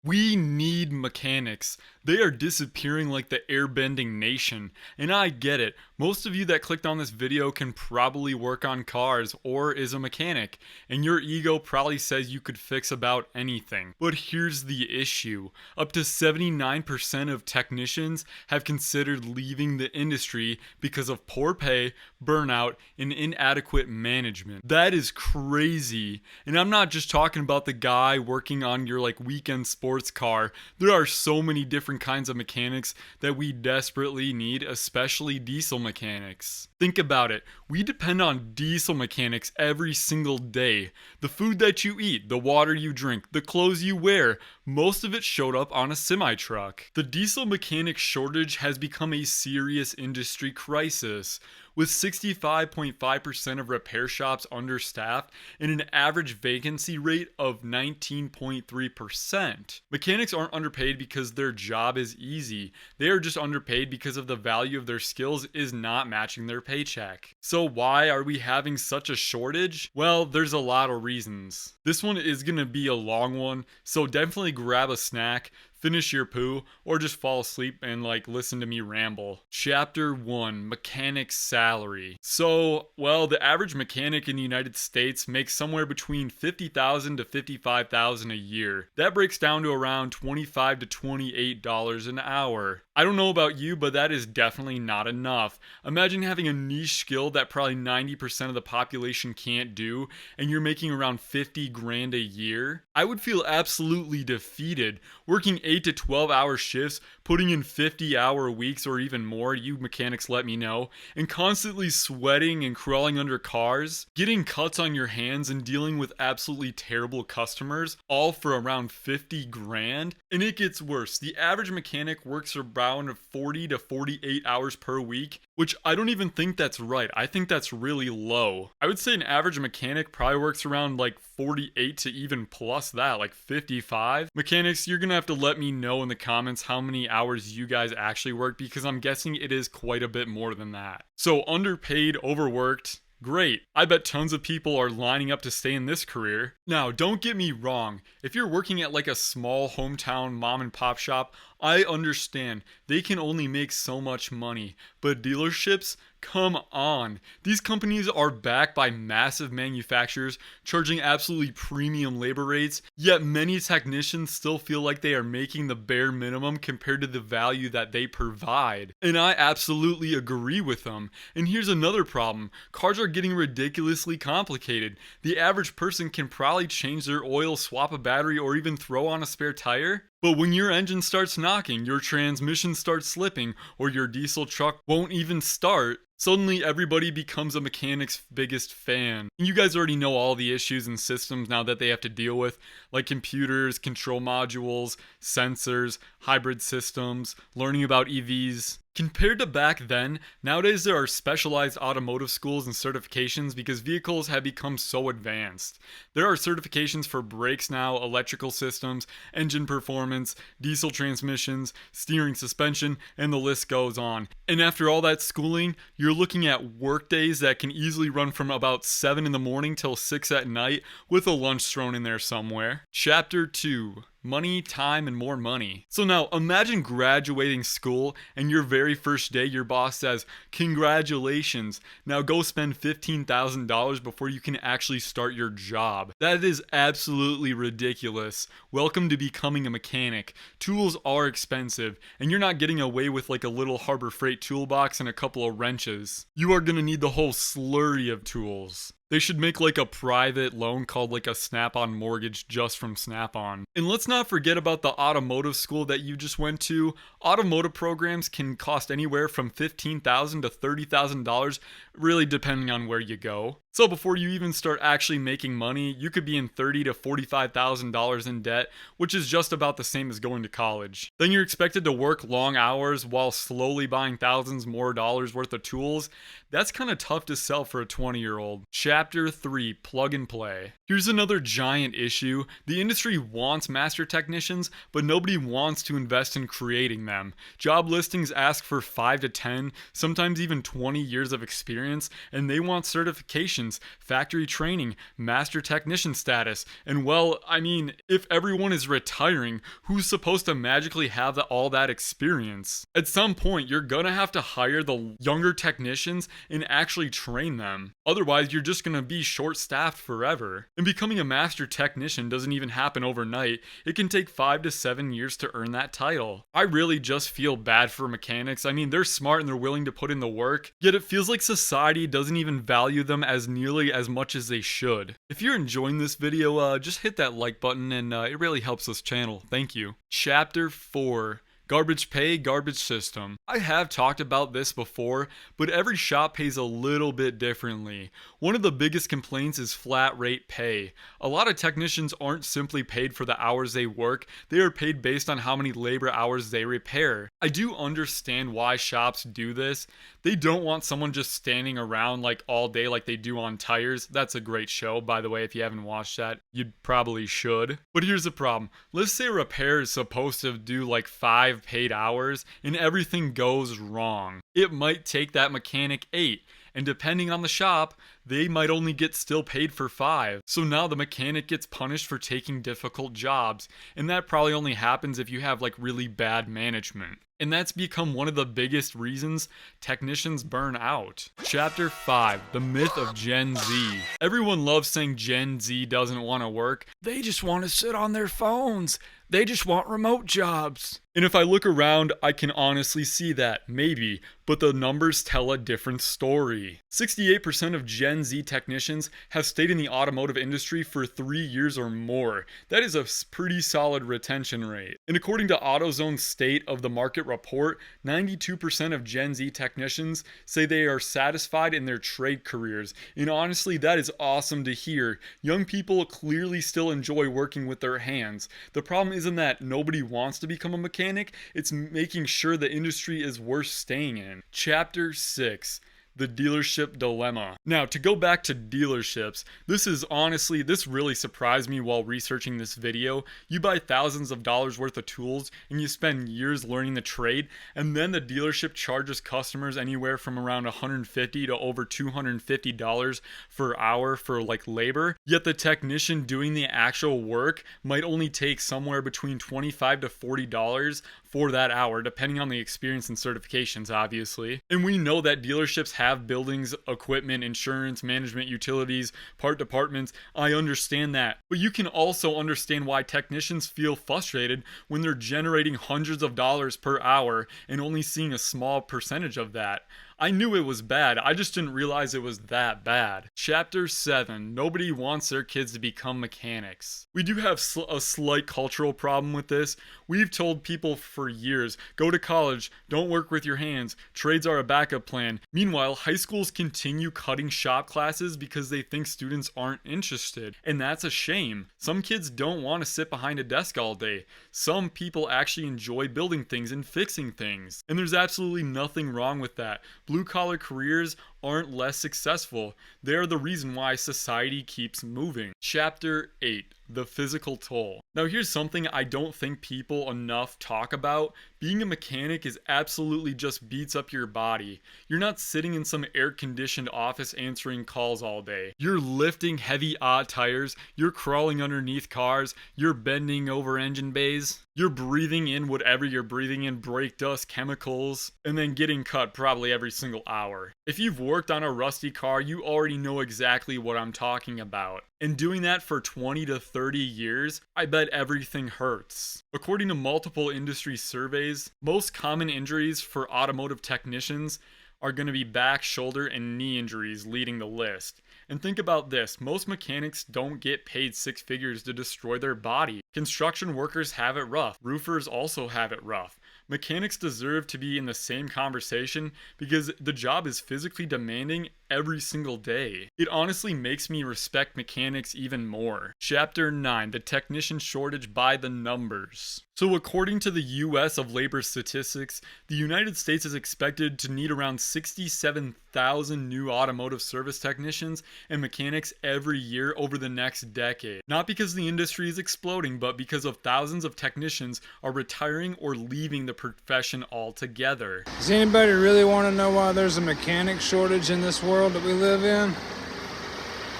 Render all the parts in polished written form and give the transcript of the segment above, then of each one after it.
We need mechanics. They are disappearing like the airbending nation. And I get it. Most of you that clicked on this video can probably work on cars or is a mechanic. And your ego probably says you could fix about anything. But here's the issue. Up to 79% of technicians have considered leaving the industry because of poor pay, burnout, and inadequate management. That is crazy. And I'm not just talking about the guy working on your weekend sports car. There are so many different kinds of mechanics that we desperately need, especially diesel mechanics. Think about it. We depend on diesel mechanics every single day. The food that you eat, the water you drink, the clothes you wear, most of it showed up on a semi-truck. The diesel mechanic shortage has become a serious industry crisis, with 65.5% of repair shops understaffed and an average vacancy rate of 19.3%. Mechanics aren't underpaid because their job is easy. They are just underpaid because of the value of their skills is not matching their paycheck. So why are we having such a shortage? Well, there's a lot of reasons. This one is gonna be a long one, so definitely grab a snack, finish your poo, or just fall asleep and listen to me ramble. Chapter 1, Mechanic Salary. So, the average mechanic in the United States makes somewhere between $50,000 to $55,000 a year. That breaks down to around $25 to $28 an hour. I don't know about you, but that is definitely not enough. Imagine having a niche skill that probably 90% of the population can't do, and you're making around 50 grand a year. I would feel absolutely defeated. Working 8 to 12 hour shifts, putting in 50-hour weeks or even more, you mechanics let me know, and constantly sweating and crawling under cars, getting cuts on your hands and dealing with absolutely terrible customers, all for around 50 grand. And it gets worse. The average mechanic works around 40 to 48 hours per week, which I don't even think that's right. I think that's really low. I would say an average mechanic probably works around 48 to even plus that, 55. Mechanics, you're gonna have to let me know in the comments how many hours you guys actually work, because I'm guessing it is quite a bit more than that. So underpaid, overworked, great. I bet tons of people are lining up to stay in this career. Now, don't get me wrong. If you're working at a small hometown mom and pop shop, I understand. They can only make so much money. But dealerships, come on. These companies are backed by massive manufacturers charging absolutely premium labor rates, yet many technicians still feel like they are making the bare minimum compared to the value that they provide. And I absolutely agree with them. And here's another problem. Cars are getting ridiculously complicated. The average person can probably change their oil, swap a battery, or even throw on a spare tire. But when your engine starts knocking, your transmission starts slipping, or your diesel truck won't even start, suddenly everybody becomes a mechanic's biggest fan. And you guys already know all the issues and systems now that they have to deal with, like computers, control modules, sensors, hybrid systems, learning about EVs. Compared to back then, nowadays there are specialized automotive schools and certifications because vehicles have become so advanced. There are certifications for brakes now, electrical systems, engine performance, diesel transmissions, steering, suspension, and the list goes on. And after all that schooling, you're looking at work days that can easily run from about 7 in the morning till 6 at night with a lunch thrown in there somewhere. Chapter 2. Money, time, and more money. So now imagine graduating school and your very first day your boss says, "Congratulations, now go spend $15,000 before you can actually start your job." That is absolutely ridiculous. Welcome to becoming a mechanic. Tools are expensive, and you're not getting away with a little Harbor Freight toolbox and a couple of wrenches. You are gonna need the whole slurry of tools. They should make a private loan called a Snap-on mortgage just from Snap-on. And let's not forget about the automotive school that you just went to. Automotive programs can cost anywhere from $15,000 to $30,000, really depending on where you go. So before you even start actually making money, you could be in $30,000 to $45,000 in debt, which is just about the same as going to college. Then you're expected to work long hours while slowly buying thousands more dollars worth of tools. That's kind of tough to sell for a 20-year-old. Chapter 3, Plug and Play. Here's another giant issue. The industry wants master technicians, but nobody wants to invest in creating them. Job listings ask for 5 to 10, sometimes even 20 years of experience, and they want certification certifications, factory training, master technician status, and well, I mean, if everyone is retiring, who's supposed to magically have all that experience? At some point, you're gonna have to hire the younger technicians and actually train them. Otherwise, you're just gonna be short-staffed forever. And becoming a master technician doesn't even happen overnight. It can take 5 to 7 years to earn that title. I really just feel bad for mechanics. I mean, they're smart and they're willing to put in the work, yet it feels like society doesn't even value them as nearly as much as they should. If you're enjoying this video, just hit that like button and it really helps this channel. Thank you. Chapter 4. Garbage pay, garbage system. I have talked about this before, but every shop pays a little bit differently. One of the biggest complaints is flat rate pay. A lot of technicians aren't simply paid for the hours they work, they are paid based on how many labor hours they repair. I do understand why shops do this. They don't want someone just standing around like all day like they do on Tires. That's a great show, by the way. If you haven't watched that, you probably should. But here's the problem. Let's say a repair is supposed to do like 5 paid hours and everything goes wrong. It might take that mechanic 8, and depending on the shop, they might only get still paid for 5. So now the mechanic gets punished for taking difficult jobs, and that probably only happens if you have like really bad management. And that's become one of the biggest reasons technicians burn out. Chapter 5, the myth of Gen Z. Everyone loves saying Gen Z doesn't want to work. They just want to sit on their phones. They just want remote jobs. And if I look around, I can honestly see that, maybe, but the numbers tell a different story. 68% of Gen Z technicians have stayed in the automotive industry for 3 years or more. That is a pretty solid retention rate. And according to AutoZone's State of the Market report, 92% of Gen Z technicians say they are satisfied in their trade careers. And honestly, that is awesome to hear. Young people clearly still enjoy working with their hands. The problem isn't that nobody wants to become a mechanic, it's making sure the industry is worth staying in. Chapter 6. The dealership dilemma. Now, to go back to dealerships, this really surprised me while researching this video. You buy thousands of dollars worth of tools and you spend years learning the trade, and then the dealership charges customers anywhere from around $150 to over $250 per hour for like labor, yet the technician doing the actual work might only take somewhere between $25 to $40 for that hour, depending on the experience and certifications, obviously. And we know that dealerships have buildings, equipment, insurance, management, utilities, part departments. I understand that. But you can also understand why technicians feel frustrated when they're generating hundreds of dollars per hour and only seeing a small percentage of that. I knew it was bad, I just didn't realize it was that bad. Chapter 7. Nobody wants their kids to become mechanics. We do have a slight cultural problem with this. We've told people for years, go to college, don't work with your hands, trades are a backup plan. Meanwhile, high schools continue cutting shop classes because they think students aren't interested. And that's a shame. Some kids don't want to sit behind a desk all day. Some people actually enjoy building things and fixing things. And there's absolutely nothing wrong with that. Blue-collar careers aren't less successful. They are the reason why society keeps moving. Chapter 8. The physical toll. Now here's something I don't think people enough talk about. Being a mechanic is absolutely just beats up your body. You're not sitting in some air-conditioned office answering calls all day. You're lifting heavy odd tires, you're crawling underneath cars, you're bending over engine bays, you're breathing in whatever you're breathing in, brake dust, chemicals, and then getting cut probably every single hour. If you've worked on a rusty car, you already know exactly what I'm talking about. And doing that for 20 to 30 years, I bet everything hurts. According to multiple industry surveys, most common injuries for automotive technicians are going to be back, shoulder, and knee injuries leading the list. And think about this, most mechanics don't get paid 6 figures to destroy their body. Construction workers have it rough. Roofers also have it rough. Mechanics deserve to be in the same conversation because the job is physically demanding every single day. It honestly makes me respect mechanics even more. Chapter 9. The technician shortage by the numbers. So according to the US of labor statistics, the United States is expected to need around 67,000 new automotive service technicians and mechanics every year over the next decade. Not because the industry is exploding, but because of thousands of technicians are retiring or leaving the profession altogether. Does anybody really want to know why there's a mechanic shortage in this world that we live in?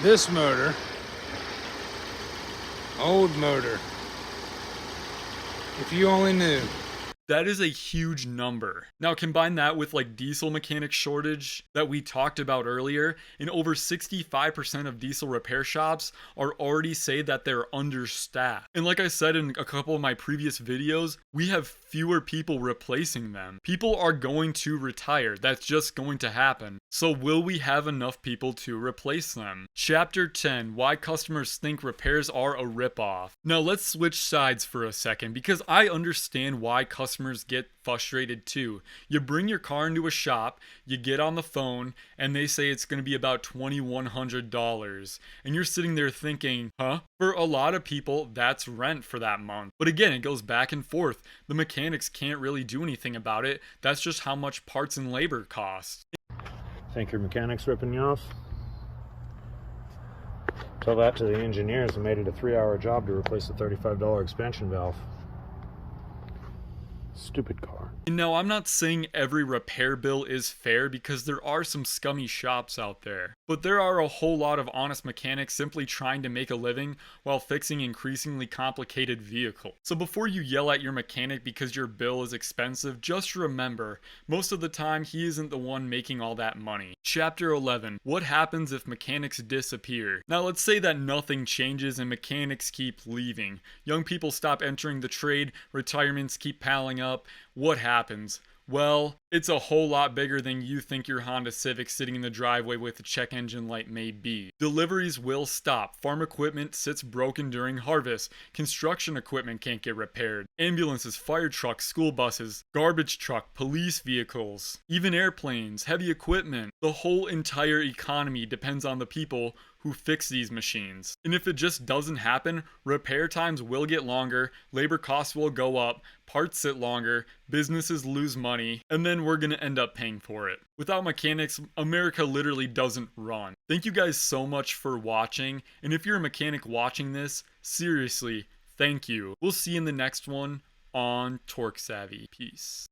This motor, old motor, if you only knew. That is a huge number. Now combine that with like diesel mechanic shortage that we talked about earlier, and over 65% of diesel repair shops are already say that they're understaffed. And like I said in a couple of my previous videos, we have fewer people replacing them. People are going to retire. That's just going to happen. So will we have enough people to replace them? Chapter 10, why customers think repairs are a ripoff. Now let's switch sides for a second because I understand why customers get frustrated too. You bring your car into a shop, you get on the phone, and they say it's going to be about $2,100. And you're sitting there thinking, huh? For a lot of people, that's rent for that month. But again, it goes back and forth. The mechanics can't really do anything about it. That's just how much parts and labor cost. Think your mechanic's ripping you off? Tell that to the engineers who made it a 3-hour job to replace a $35 expansion valve. Stupid car. No, I'm not saying every repair bill is fair because there are some scummy shops out there. But there are a whole lot of honest mechanics simply trying to make a living while fixing increasingly complicated vehicles. So before you yell at your mechanic because your bill is expensive, just remember, most of the time he isn't the one making all that money. Chapter 11, what happens if mechanics disappear? Now let's say that nothing changes and mechanics keep leaving. Young people stop entering the trade, retirements keep piling up. What happens? Well, it's a whole lot bigger than you think your Honda Civic sitting in the driveway with a check engine light may be. Deliveries will stop. Farm equipment sits broken during harvest. Construction equipment can't get repaired. Ambulances, fire trucks, school buses, garbage truck, police vehicles, even airplanes, heavy equipment. The whole entire economy depends on the people who fix these machines. And if it just doesn't happen, repair times will get longer, labor costs will go up, parts sit longer, businesses lose money, and then we're gonna end up paying for it. Without mechanics, America literally doesn't run. Thank you guys so much for watching, and if you're a mechanic watching this, seriously, thank you. We'll see you in the next one on Torque Savvy. Peace.